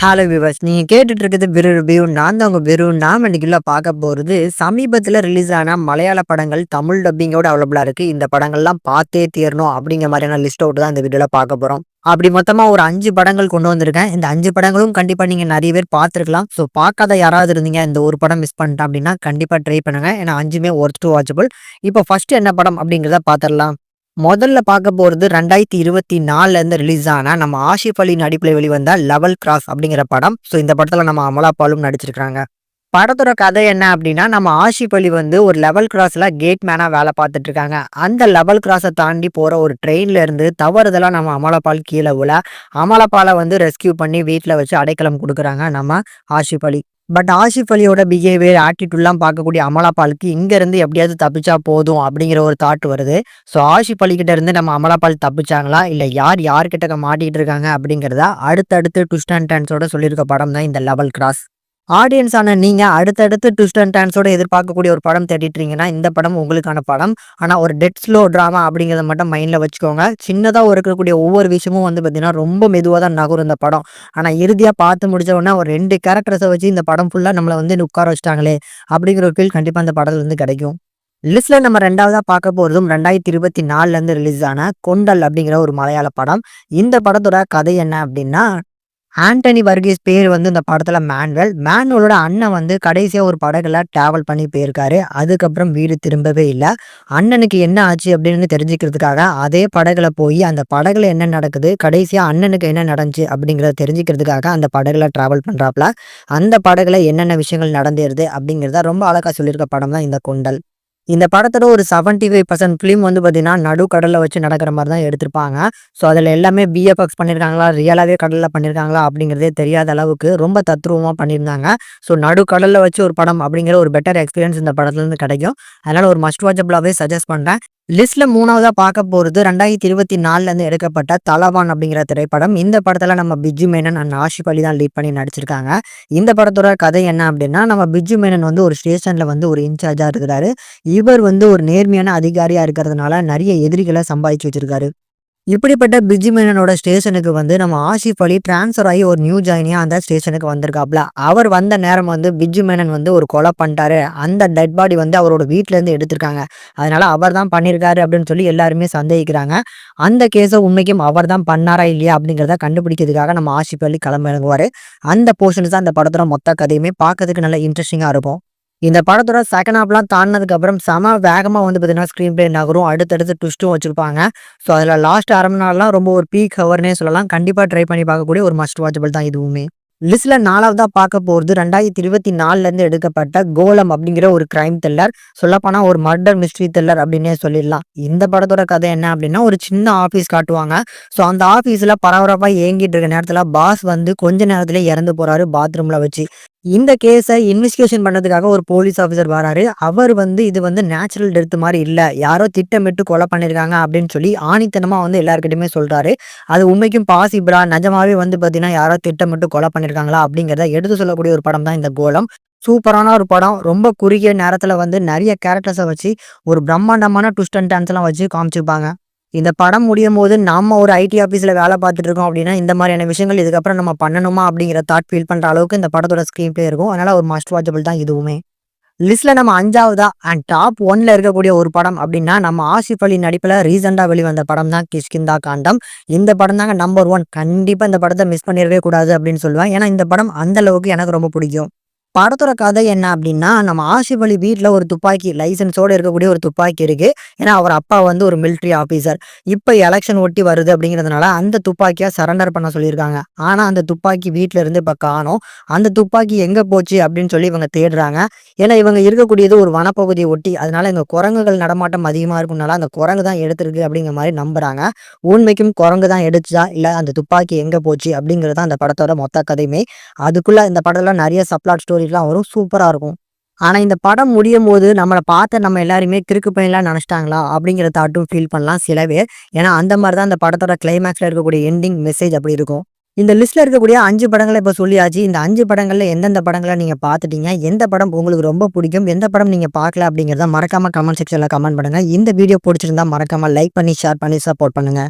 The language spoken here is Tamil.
ஹலோ வியூவர்ஸ், நீங்க கேட்டுட்டு இருக்கிறது பிரு ரிவ்யூ. நான் தான் உங்க பிரு. நாம இன்னைக்குள்ள பார்க்க போறது சமீபத்துல ரிலீஸ் ஆன மலையாள படங்கள் தமிழ் டப்பிங்கோட அவைலபிளா இருக்கு. இந்த படங்கள்லாம் பார்த்தே தீரணும் அப்படிங்கிற மாதிரியான லிஸ்ட் அவுட் தான் இந்த வீடியோல பார்க்க போறோம். அப்படி மொத்தமா ஒரு 5 படங்கள் கொண்டு வந்திருக்கேன். இந்த 5 படங்களும் கண்டிப்பா நீங்க நிறைய பேர் பார்த்துருக்கலாம். ஸோ பார்க்காத யாராவது இருந்தீங்க, இந்த ஒரு படம் மிஸ் பண்ணிட்டேன் அப்படின்னா கண்டிப்பா ட்ரை பண்ணுங்க. ஏன்னா 5மே ஒர்த் டு வாட்சபிள். இப்போ ஃபர்ஸ்ட் என்ன படம் அப்படிங்கிறத பார்த்துடலாம். முதல்ல பார்க்க போறது 2024ல இருந்து ரிலீஸ் ஆன நம்ம ஆஷிஃப் அலி நடிப்புல வெளிவந்த லெவல் கிராஸ் அப்படிங்கிற படம். ஸோ இந்த படத்துல நம்ம அமலா பாலும் நடிச்சிருக்காங்க. படத்தோட கதை என்ன அப்படின்னா, நம்ம ஆஷிஃப் அலி வந்து ஒரு லெவல் கிராஸ்ல கேட் மேனா வேலை பார்த்துட்டு இருக்காங்க. அந்த லெவல் கிராஸை தாண்டி போற ஒரு ட்ரெயின்ல இருந்து தவறுதலா நம்ம அமலா பால் கீழே விழ, அமலா பாலை வந்து ரெஸ்கியூ பண்ணி வீட்டுல வச்சு அடைக்கலம் கொடுக்குறாங்க நம்ம ஆஷிஃப் அலி. பட் ஆஷிஃப் அலியோட பிஹேவியர், ஆட்டிடியூட்லாம் பார்க்கக்கூடிய அமலா பாலுக்கு இங்க இருந்து எப்படியாவது தப்பிச்சா போதும் அப்படிங்கிற ஒரு தாட் வருது. ஸோ ஆஷிஃப் அலி கிட்ட இருந்து நம்ம அமலா பால் தப்பிச்சாங்களா, இல்ல யார்கிட்ட மாட்டிட்டு இருக்காங்க அப்படிங்கிறத அடுத்தடுத்து ட்விஸ்ட் அண்ட் டர்ன்ஸோட சொல்லியிருக்க படம் தான் இந்த லெவல் கிராஸ். ஆடியன்ஸ் ஆன நீங்க அடுத்தடுத்து ட்விஸ்ட் அண்ட் டர்ன்ஸோட எதிர்பார்க்கக்கூடிய ஒரு படம் தேடிட்டுறீங்கன்னா இந்த படம் உங்களுக்கான படம். ஆனா ஒரு டெட் ஸ்லோ டிராமா அப்படிங்கிறத மட்டும் மைண்ட்ல வச்சுக்கோங்க. சின்னதா இருக்கக்கூடிய ஒவ்வொரு விஷயமும் வந்து பார்த்தீங்கன்னா ரொம்ப மெதுவாக தான் நகரும் இந்த படம். ஆனா இறுதியா பார்த்து முடிச்ச உடனே ஒரு 2 கேரக்டர்ஸை வச்சு இந்த படம் ஃபுல்லா நம்மளை வந்து உட்கார வச்சிட்டாங்களே அப்படிங்கிற ஒரு ஃபீல் கண்டிப்பா இந்த படத்துல இருந்து கிடைக்கும். லிஸ்ட்ல நம்ம ரெண்டாவதா பார்க்க போறதும் 2024ல இருந்து ரிலீஸ் ஆன கொண்டல் அப்படிங்கிற ஒரு மலையாள படம். இந்த படத்தோட கதை என்ன அப்படின்னா, ஆண்டனி வர்கீஸ் பேர் வந்து இந்த படத்துல மேனுவல். மேனுவலோட அண்ணன் வந்து கடைசியா ஒரு படகுல டிராவல் பண்ணி போயிருக்காரு. அதுக்கப்புறம் வீடு திரும்பவே இல்லை. அண்ணனுக்கு என்ன ஆச்சு அப்படின்னு தெரிஞ்சுக்கிறதுக்காக அதே படகுல போய் அந்த படகுல என்ன நடக்குது, கடைசியா அண்ணனுக்கு என்ன நடந்துச்சு அப்படிங்கிறத தெரிஞ்சுக்கிறதுக்காக அந்த படகுல டிராவல் பண்றாப்ல. அந்த படகுல என்னென்ன விஷயங்கள் நடந்தேருது அப்படிங்கிறத ரொம்ப அழகா சொல்லியிருக்க படம் தான் இந்த கொண்டல். இந்த படத்தோட ஒரு 75% ஃபிலிம் வந்து பார்த்தீங்கன்னா, நடுக்கடல்ல வச்சு நடக்கிற மாரி தான் எடுத்திருப்பாங்க. ஸோ அதில எல்லாமே விஎஃப்எக்ஸ் பண்ணியிருக்காங்களா, ரியலாவே கடல்ல பண்ணியிருக்காங்களா அப்படிங்கிறதே தெரியாத அளவுக்கு ரொம்ப தத்ரூவமா பண்ணியிருந்தாங்க. ஸோ நடுக்கடல்ல வச்சு ஒரு படம் அப்படிங்கிற ஒரு பெட்டர் எக்ஸ்பீரியன்ஸ் இந்த படத்துலேருந்து கிடைக்கும். அதனால ஒரு மஸ்ட் வாட்சபிளாவே சஜெஸ்ட் பண்றேன். லிஸ்ட்ல 3வதா பார்க்க போறது 2024ல இருந்து எடுக்கப்பட்ட தலவான் அப்படிங்கிற திரைப்படம். இந்த படத்துல நம்ம பிஜு மேனன் அண்ட் ஆஷிஃப் அலி தான் லீட் பண்ணி நடிச்சிருக்காங்க. இந்த படத்தோட கதை என்ன அப்படின்னா, நம்ம பிஜு மேனன் வந்து ஒரு ஸ்டேஷன்ல வந்து ஒரு இன்சார்ஜா இருக்கிறாரு. இவர் வந்து ஒரு நேர்மையான அதிகாரியா இருக்கிறதுனால நிறைய எதிரிகளை சம்பாதிச்சு வச்சிருக்காரு. இப்படிப்பட்ட பிஜு மேனனோட ஸ்டேஷனுக்கு வந்து நம்ம ஆஷிஃப் அலி டிரான்ஸ்ஃபர் ஆகி ஒரு நியூ ஜாயினியா அந்த ஸ்டேஷனுக்கு வந்திருக்காப்ல. அவர் வந்த நேரம் வந்து பிஜு மேனன் வந்து ஒரு கொலை பண்ணிட்டாரு. அந்த டெட் பாடி வந்து அவரோட வீட்டுல இருந்து எடுத்திருக்காங்க. அதனால அவர் தான் பண்ணியிருக்காரு அப்படின்னு சொல்லி எல்லாருமே சந்தேகிக்கிறாங்க. அந்த கேஸை உண்மைக்கும் அவர் தான் பண்ணாரா இல்லையா அப்படிங்கிறத கண்டுபிடிக்கிறதுக்காக நம்ம ஆஷிஃப் அலி கிளம்பிறங்குவாரு. அந்த போர்ஷன்ஸ் தான் அந்த படத்தோட மொத்த கதையுமே பார்க்கறதுக்கு நல்ல இன்ட்ரெஸ்டிங்கா இருக்கும். இந்த படத்தோட செகண்ட் ஹாஃப்லாம் தாண்டினதுக்கு அப்புறம் செம வேகமா வந்து பார்த்தீங்கன்னா ஸ்க்ரீன் பிளே நகரும். அடுத்தடுத்து ட்விஸ்ட்டும் வச்சிருப்பாங்க. ஸோ அதில் லாஸ்ட் 1/2 மணி நேரம்லாம் ரொம்ப ஒரு பீக் ஹவர்னே சொல்லலாம். கண்டிப்பா ட்ரை பண்ணி பார்க்கக்கூடிய ஒரு மஸ்ட் வாட்சபிள் தான் இதுவுமே. லிஸ்ட்ல 4வதா பார்க்க போறது 2024ல இருந்து எடுக்கப்பட்ட கோலம் அப்படிங்கிற ஒரு கிரைம் த்ரில்லர். சொல்லப்போனா ஒரு மர்டர் மிஸ்ட்ரி த்ரில்லர் அப்படின்னே சொல்லிடலாம். இந்த படத்தோட கதை என்ன அப்படின்னா, ஒரு சின்ன ஆபீஸ் காட்டுவாங்க. ஸோ அந்த ஆபீஸ்ல பரபரப்பா இயங்கிட்டு இருக்க நேரத்துல பாஸ் வந்து கொஞ்ச நேரத்திலே இறந்து போறாரு பாத்ரூம்ல வச்சு. இந்த கேஸை இன்வெஸ்டிகேஷன் பண்ணதுக்காக ஒரு போலீஸ் ஆஃபீஸர் வராரு. அவர் வந்து இது வந்து நேச்சுரல் டெத் மாதிரி இல்ல, யாரோ திட்டமிட்டு கொலை பண்ணிருக்காங்க அப்படின்னு சொல்லி ஆணித்தனமா வந்து எல்லாருக்கிட்டையுமே சொல்றாரு. அது உண்மைக்கும் பாசிபிளா, நிஜமாவே வந்து பாத்தீங்கன்னா யாரோ திட்டமிட்டு கொலை பண்ணிருக்காங்களா அப்படிங்கிறத எடுத்து சொல்லக்கூடிய ஒரு படம் தான் இந்த கோலம். சூப்பரான ஒரு படம். ரொம்ப குறுகிய நேரத்துல வந்து நிறைய கேரக்டர்ஸை வச்சு ஒரு பிரம்மாண்டமான ட்விஸ்ட் அண்ட் டர்ன்ஸ் எல்லாம் வச்சு காமிச்சிருப்பாங்க. இந்த படம் முடியும்போது நாம ஒரு ஐடி ஆஃபீஸ்ல வேலை பார்த்துட்டு இருக்கோம் அப்படின்னா, இந்த மாதிரியான விஷயங்கள் இதுக்கப்புறம் நம்ம பண்ணணுமா அப்படிங்கிற தாட் ஃபீல் பண்ற அளவுக்கு இந்த படத்தோட ஸ்க்ரீன் பிளே இருக்கும். அதனால ஒரு மஸ்ட் வாட்சபிள் தான் இதுவுமே. லிஸ்ட்ல நம்ம 5வதா அண்ட் டாப் 1ல இருக்கக்கூடிய ஒரு படம் அப்படின்னா, நம்ம ஆசிஃப் அலி நடிப்புல ரீசெண்டா வெளிவந்த படம் தான் கிஷ்கிந்தா காண்டம். இந்த படம் தாங்க நம்பர் 1. கண்டிப்பா இந்த படத்தை மிஸ் பண்ணிடவே கூடாது அப்படின்னு சொல்லுவேன். ஏன்னா இந்த படம் அந்த அளவுக்கு எனக்கு ரொம்ப பிடிக்கும். படத்தோட கதை என்ன அப்படின்னா, நம்ம ஆசிஃப் அலி வீட்ல ஒரு துப்பாக்கி லைசென்ஸோட இருக்கக்கூடிய ஒரு துப்பாக்கி இருக்கு. ஏன்னா அவர் அப்பா வந்து ஒரு மிலிட்டரி ஆபீசர். இப்ப எலெக்ஷன் ஒட்டி வருது அப்படிங்கிறதுனால அந்த துப்பாக்கியா சரண்டர் பண்ண சொல்லியிருக்காங்க. ஆனா அந்த துப்பாக்கி வீட்ல இருந்து இப்ப காணோம். அந்த துப்பாக்கி எங்க போச்சு அப்படின்னு சொல்லி இவங்க தேடுறாங்க. ஏன்னா இவங்க இருக்கக்கூடியது ஒரு வனப்பகுதியை ஒட்டி. அதனால இங்க குரங்குகள் நடமாட்டம் அதிகமா இருக்கும்னால அந்த குரங்கு தான் எடுத்திருக்கு அப்படிங்கிற மாதிரி நம்புறாங்க. உண்மைக்கும் குரங்கு தான் எடுத்துச்சா, இல்ல அந்த துப்பாக்கி எங்க போச்சு அப்படிங்கிறது தான் அந்த படத்தோட மொத்த கதையுமே. அதுக்குள்ள இந்த படத்துல நிறைய சப்ளாட் ஸ்டோரிலாம் வரும். சூப்பரா இருக்கும். ஆனா இந்த படம் முடியும்போது நம்மள பார்த்த நம்ம எல்லாருமே கிறுக்கு பையன்லாம் நினைச்சிட்டாங்களா அப்படிங்கிற தாட்டும் ஃபீல் பண்ணலாம் சில பேர். ஏன்னா அந்த மாதிரி தான் இந்த படத்தோட கிளைமேக்ஸ்ல இருக்கக்கூடிய எண்டிங் மெசேஜ் அப்படி இருக்கும். இந்த லிஸ்ட்ல இருக்கக்கூடிய 5 படங்கள இப்ப சொல்லியாச்சு. இந்த 5 படங்கள்ல எந்தெந்த படங்கள நீங்க பார்த்துட்டீங்க? எந்த படம் உங்களுக்கு ரொம்ப பிடிக்கும்? எந்த படம் நீங்க பார்க்கல அப்படிங்கிறத மறக்காம கமெண்ட் செக்ஷன்ல கமெண்ட் பண்ணுங்க. இந்த வீடியோ பிடிச்சிருந்தா மறக்காம லைக் பண்ணி, ஷேர் பண்ணி சப்போர்ட் பண்ணுங்க.